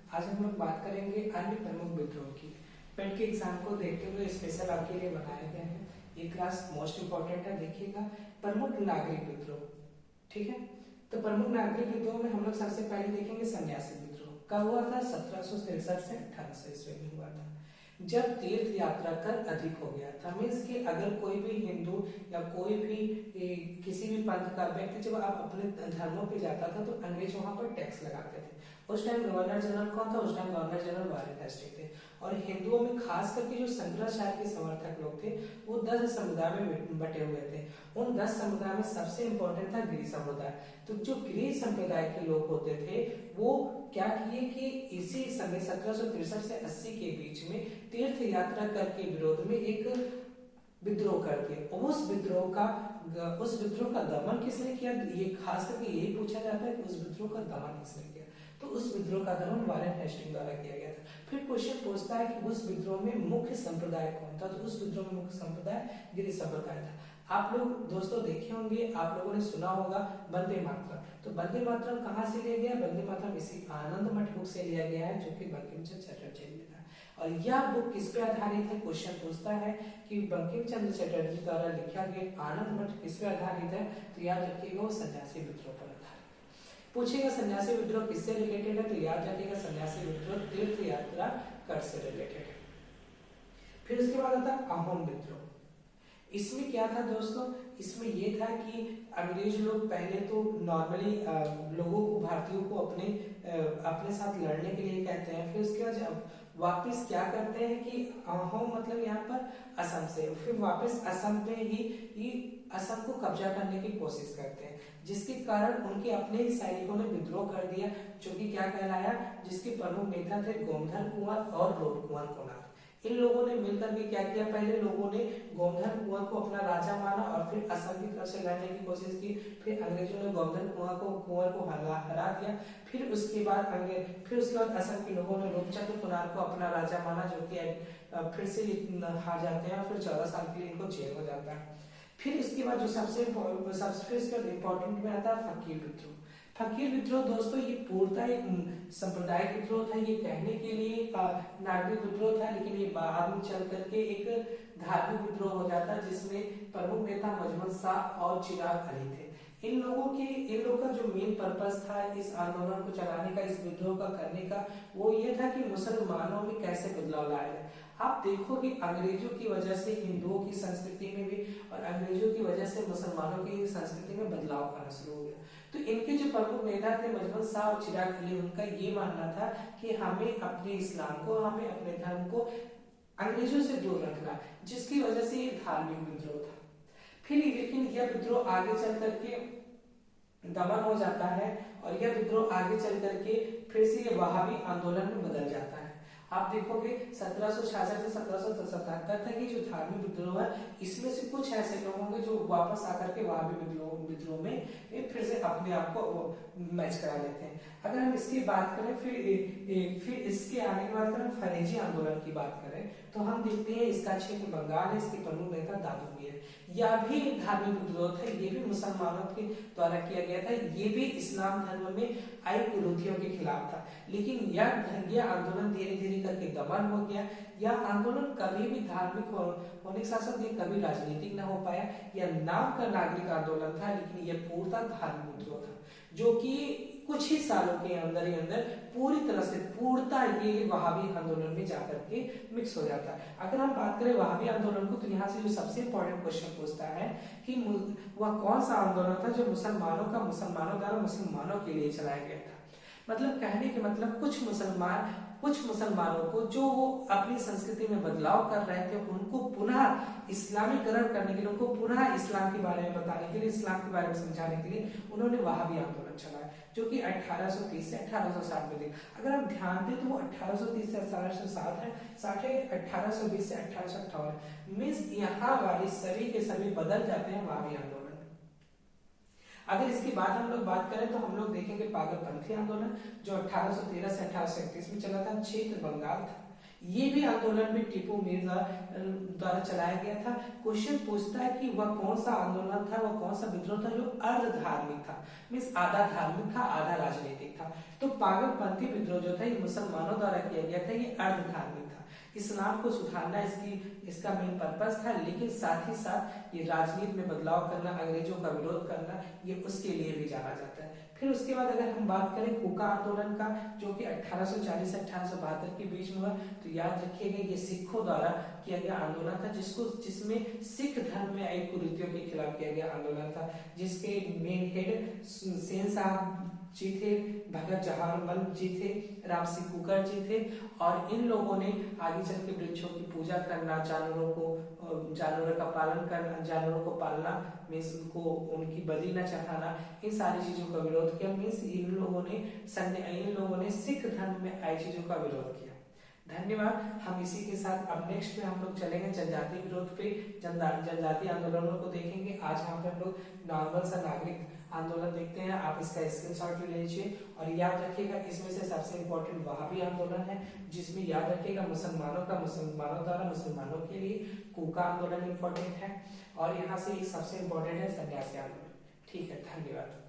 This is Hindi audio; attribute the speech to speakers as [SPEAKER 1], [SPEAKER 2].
[SPEAKER 1] आज हम लोग बात करेंगे अन्य प्रमुख विद्रोह की। पेट के एग्जाम को देखते हुए स्पेशल आपके लिए बनाए गए हैं। ये क्लास मोस्ट इंपॉर्टेंट है, देखिएगा। प्रमुख नागरिक विद्रोह, ठीक है। तो प्रमुख नागरिक विद्रोह में हम लोग सबसे पहले देखेंगे सन्यासी विद्रोह। कब हुआ था? 1763 से 1800 ईस्वी में हुआ था, जब तीर्थ यात्रा कर अधिक हो गया था। मीन्स कि अगर कोई भी हिंदू या कोई भी किसी भी पंथ का व्यक्ति जब आप अपने धर्मों पे जाता था तो अंग्रेज वहां पर टैक्स लगाते थे। उस टाइम गवर्नर जनरल कौन था? उस time governor general Warren Hastings थे। और हिंदुओं में खास करके जो शंकराचार्य के समर्थक लोग थे वो 10 समुदाय में बटे हुए थे। उन 10 समुदाय में सबसे इंपॉर्टेंट था गिरी समुदाय। तो जो गिरी संप्रदाय के लोग होते थे वो क्या किए कि इसी समय 1763 से 80 के बीच में तीर्थ यात्रा कर के विरोध में एक विद्रोह कर दिया। उस विद्रोह का दमन किसने किया? ये खास करके यही पूछा जाता है कि उस विद्रोह का दमन किसने किया। तो उस विद्रोह का दमन वारेन हेस्टिंग्स द्वारा किया गया था। फिर क्वेश्चन पूछता है कि उस विद्रोह में मुख्य संप्रदाय कौन था? तो उस विद्रोह में मुख्य संप्रदाय गिरी संप्रदाय था। आप लोग दोस्तों देखे होंगे, आप लोगों ने सुना होगा वंदे मातरम। तो वंदे मातरम कहाँ से लिया गया? वंदे मातरम इसी आनंद मठ बुक से लिया गया है, जो कि बंकिम चंद्र चटर्जी ने था। और यह बुक किस पे आधारित है? क्वेश्चन पूछता है कि बंकिम चंद्र चटर्जी द्वारा लिखा गया आनंद मठ किस पे आधारित है? तो याद रखिएगा वो सन्यासी विद्रोह पर आधारित। पूछेगा सन्यासी विद्रोह किससे रिलेटेड है? तो याद रखिएगा सन्यासी विद्रोह तीर्थ यात्रा कर से रिलेटेड है। फिर उसके बाद आता है अहोम विद्रोह। इसमें क्या था दोस्तों? इसमें ये था कि अंग्रेज लोग पहले तो नॉर्मली लोगों को, भारतीयों को अपने साथ लड़ने के लिए कहते हैं। फिर उसके बाद वापस क्या करते हैं कि अहोम मतलब यहाँ पर असम से, फिर वापस असम पे ही असम को कब्जा करने की कोशिश करते हैं, जिसके कारण उनके अपने ही सैनिकों ने विद्रोह कर दिया, जो कि क्या कहलाया, जिसके प्रमुख नेता थे गोमधन कुंवर और रोड कुंवर कोनार। इन लोगों ने मिलकर के क्या किया? पहले लोगों ने गोमधन कुंवर को अपना राजा माना और फिर असम की तरफ से लड़ने की कोशिश की। फिर अंग्रेजों ने गोमधन कुंवर को हरा दिया। फिर उसके बाद असम के लोगों ने रूपचंद्र कुनार को अपना राजा माना, जो कि फिर से हार जाते हैं और फिर 14 साल के लिए इनको जेल हो जाता है। फिर इसके बाद जो सबसे इम्पोर्टेंट में आता है फकीर विद्रोह। फकीर विद्रोह दोस्तों ये पूर्णतः एक सांप्रदायिक विद्रोह था। ये कहने के लिए नागरिक विद्रोह था, लेकिन ये बाद में चल करके एक धार्मिक विद्रोह हो जाता, जिसमें प्रमुख नेता मजमन शाह और चिराग अली थे। इन लोगों का जो मेन पर्पस था इस आंदोलन को चलाने का, इस विद्रोह का करने का, वो ये था कि मुसलमानों में कैसे बदलाव लाया जाए। आप देखोगे अंग्रेजों की वजह से हिंदुओं की संस्कृति में भी और अंग्रेजों की वजह से मुसलमानों की संस्कृति में बदलाव आना शुरू हो गया। तो इनके जो प्रमुख नेता थे मजमन शाह और चिराग अली, उनका ये मानना था कि हमें अपने इस्लाम को, हमें अपने धर्म को अंग्रेजों से दूर रखना, जिसकी वजह से ये धार्मिक विद्रोह था। फिर लेकिन यह विद्रोह आगे चल करके दमन हो जाता है और यह विद्रोह आगे चल करके फिर से ये वहाबी आंदोलन में बदल जाता है। आप देखोगे 1766 से 1777 तक ये जो धार्मिक विद्रोह है, इसमें से कुछ ऐसे लोग होंगे जो वापस आकर के वहाबी विद्रोह में फिर से अपने आप को मैच करा लेते हैं। अगर हम इसकी बात करें, फिर इसके आने के बाद अगर हम फरेजी आंदोलन की बात करें तो हम देखते हैं इसका क्षेत्र बंगाल है, इसके प्रमुख नेता दादू मीर है। यह भी धार्मिक विद्रोह था, ये भी मुसलमानों के द्वारा किया गया था, ये भी इस्लाम धर्म में आई कुरीतियों के खिलाफ था। लेकिन यह आंदोलन धीरे धीरे करके दमन हो गया। यह आंदोलन कभी भी धार्मिक होने के साथ साथ ये कभी राजनीतिक न हो पाया। यह नाम का नागरिक आंदोलन था, लेकिन यह पूर्णतः धार्मिक विद्रोह था, जो कि कुछ ही सालों के अंदर ही अंदर पूरी तरह से पूर्णतः ये वहाबी आंदोलन में जाकर के मिक्स हो जाता है। अगर हम बात करें वहाबी आंदोलन को, तो यहाँ से जो सबसे इंपॉर्टेंट क्वेश्चन पूछता है कि वह कौन सा आंदोलन था जो मुसलमानों द्वारा मुसलमानों के लिए चलाया गया था। मतलब कहने के मतलब कुछ मुसलमानों को जो वो अपनी संस्कृति में बदलाव कर रहे थे, उनको पुनः इस्लामीकरण करने के लिए, उनको पुनः इस्लाम के बारे में बताने के लिए, इस्लाम के बारे में समझाने के लिए उन्होंने वहाबी आंदोलन चलाया, जो कि 1830 से 1860 में थे। अगर हम ध्यान दें तो वो 1830 से 1860 है, 1820 से 1858 मीन्स यहाँ वाले सभी के सभी बदल जाते हैं वहाबी आंदोलन। अगर इसके बाद हम लोग बात करें तो हम लोग देखेंगे पागलपंथी आंदोलन, जो 1813 से 1831 में चला था, क्षेत्र बंगाल था। ये भी आंदोलन भी टीपू मिर्जा द्वारा चलाया गया था। क्वेश्चन पूछता है कि वह कौन सा आंदोलन था, वह कौन सा विद्रोह था जो अर्ध धार्मिक था, मीन्स आधा धार्मिक था आधा राजनीतिक था। तो पागलपंथी विद्रोह जो था ये मुसलमानों द्वारा किया गया था, ये अर्ध धार्मिक था। इस्लाम को सुधारना इसका मेन पर्पस था, लेकिन साथ ही साथ ये राजनीति में बदलाव करना, अंग्रेजों का विरोध करना, ये उसके लिए भी जाना जाता है। फिर उसके बाद अगर हम बात करें कूका आंदोलन का, जो कि 1840 से 1872 के बीच में हुआ, तो याद रखिएगा ये सिखों द्वारा किया गया आंदोलन था, जिसमें सिख धर्म में आई कुरीतियों के खिलाफ किया गया आंदोलन था, जिसके मेन हेड सेन साहब जी थे, भगत जवाहरलाल जी थे, राम सिंह कुकर जी थे। और इन लोगों ने आगे चल के वृक्षों की पूजा करना, जानवरों का पालन करना, जानवरों को पालना, मीन्स उनको उनकी बलि न चढ़ाना, इन सारी चीजों का विरोध किया। मीन्स इन लोगों ने सिख धर्म में आई चीजों का विरोध किया। धन्यवाद। हम इसी के साथ अब नेक्स्ट में हम लोग चलेंगे जनजाति विरोध पे, जनजाति आंदोलनों को देखेंगे। आज यहाँ पे हम लोग नॉर्मल सा नागरिक आंदोलन देखते हैं, आप इसका स्क्रीनशॉट ले लीजिए। और याद रखिएगा इसमें से सबसे इम्पोर्टेंट वहाबी आंदोलन है, जिसमें याद रखिएगा मुसलमानों द्वारा मुसलमानों के लिए कूका आंदोलन इम्पोर्टेंट है। और यहाँ से सबसे इम्पोर्टेंट है सन्यासी आंदोलन। ठीक है, धन्यवाद।